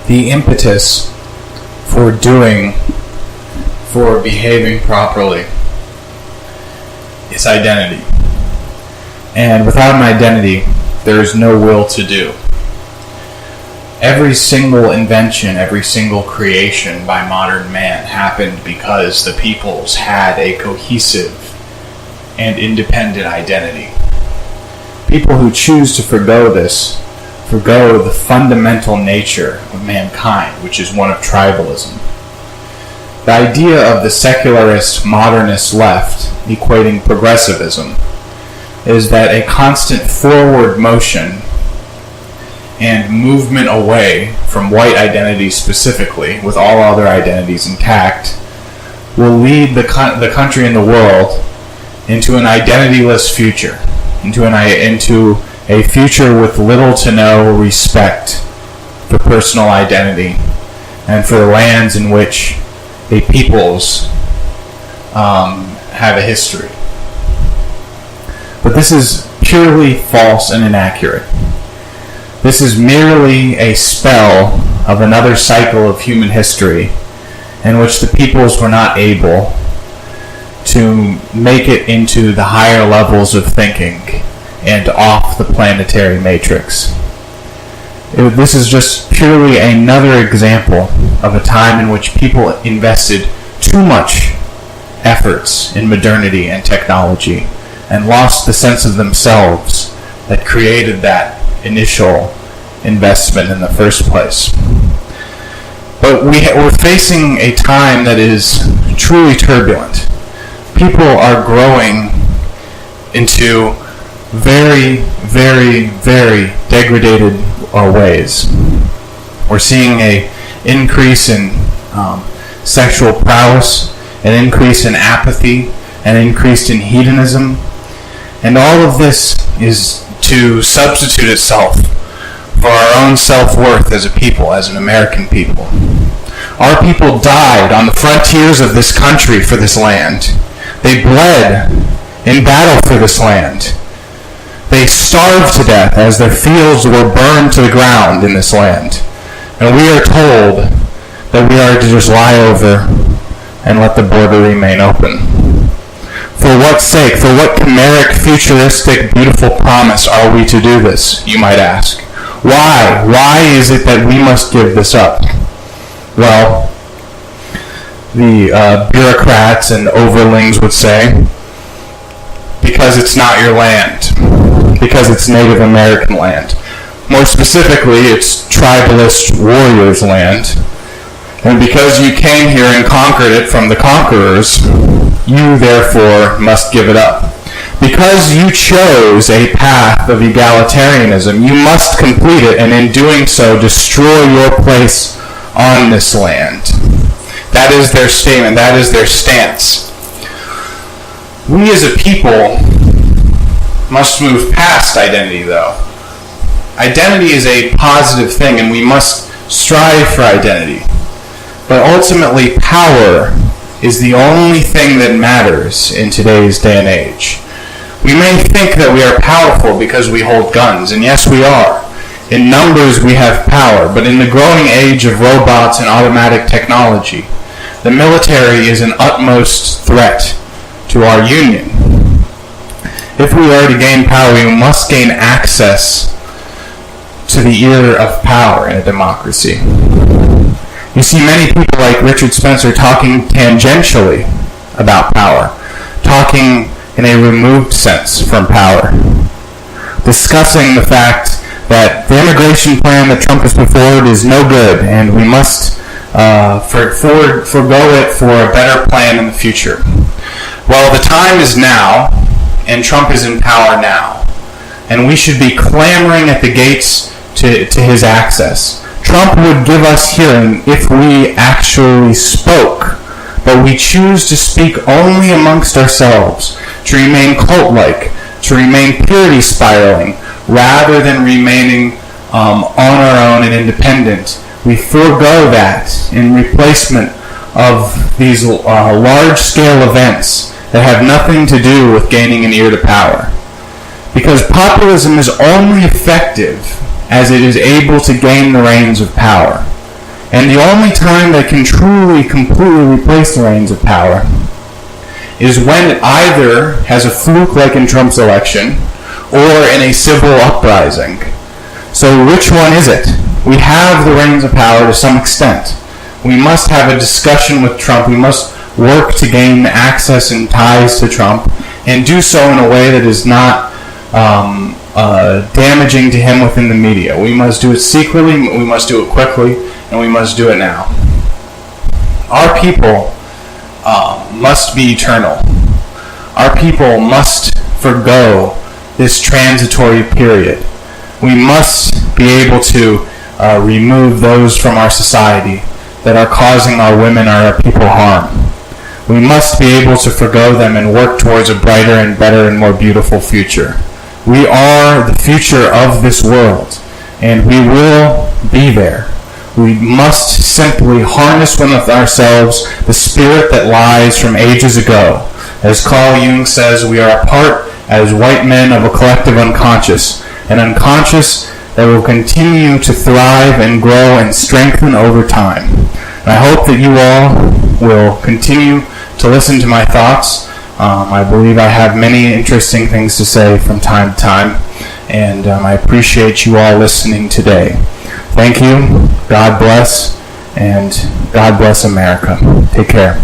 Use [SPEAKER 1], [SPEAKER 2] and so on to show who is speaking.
[SPEAKER 1] the impetus for behaving properly is identity. And without an identity, there is no will to do. Every single invention, every single creation by modern man happened because the peoples had a cohesive and independent identity. People who choose to forgo this, forgo the fundamental nature of mankind, which is one of tribalism. The idea of the secularist, modernist left, equating progressivism, is that a constant forward motion and movement away from white identity specifically, with all other identities intact, will lead the country and the world into an identityless future, into a future with little to no respect for personal identity and for the lands in which a peoples have a history. But this is purely false and inaccurate. This is merely a spell of another cycle of human history in which the peoples were not able to make it into the higher levels of thinking and off the planetary matrix. This is just purely another example of a time in which people invested too much efforts in modernity and technology and lost the sense of themselves that created that initial investment in the first place. But we're facing a time that is truly turbulent. People are growing into very, very, very degraded ways. We're seeing an increase in sexual prowess, an increase in apathy, an increase in hedonism, and all of this is to substitute itself for our own self-worth as a people, as an American people. Our people died on the frontiers of this country for this land. They bled in battle for this land. They starved to death as their fields were burned to the ground in this land. And we are told that we are to just lie over and let the border remain open. For what sake? For what chimeric, futuristic, beautiful promise are we to do this, you might ask? Why? Why is it that we must give this up? Well, the bureaucrats and overlings would say, because it's not your land. Because it's Native American land. More specifically, it's tribalist warriors' land. And because you came here and conquered it from the conquerors, you therefore must give it up. Because you chose a path of egalitarianism, you must complete it, and in doing so, destroy your place on this land. That is their statement. That is their stance. We as a people must move past identity, though. Identity is a positive thing, and we must strive for identity. But ultimately, power is the only thing that matters in today's day and age. We may think that we are powerful because we hold guns, and yes, we are. In numbers, we have power, but in the growing age of robots and automatic technology, the military is an utmost threat to our union. If we are to gain power, we must gain access to the ear of power in a democracy. You see many people like Richard Spencer talking tangentially about power, talking in a removed sense from power, discussing the fact that the immigration plan that Trump has put forward is no good, and we must forego it for a better plan in the future. Well, the time is now, and Trump is in power now, and we should be clamoring at the gates to his access. Trump would give us hearing if we actually spoke, but we choose to speak only amongst ourselves, to remain cult-like, to remain purity spiraling, rather than remaining on our own and independent. We forego that in replacement of these large-scale events that have nothing to do with gaining an ear to power. Because populism is only effective as it is able to gain the reins of power. And the only time they can truly, completely replace the reins of power is when it either has a fluke like in Trump's election or in a civil uprising. So which one is it? We have the reins of power to some extent. We must have a discussion with Trump. We must work to gain access and ties to Trump and do so in a way that is not damaging to him within the media. We must do it secretly, we must do it quickly, and we must do it now. Our people must be eternal. Our people must forgo this transitory period. We must be able to remove those from our society that are causing our women or our people harm. We must be able to forgo them and work towards a brighter and better and more beautiful future. We are the future of this world, and we will be there. We must simply harness within ourselves the spirit that lies from ages ago. As Carl Jung says, we are a part as white men of a collective unconscious, an unconscious that will continue to thrive and grow and strengthen over time. And I hope that you all will continue to listen to my thoughts. I believe I have many interesting things to say from time to time, and I appreciate you all listening today. Thank you. God bless, and God bless America. Take care.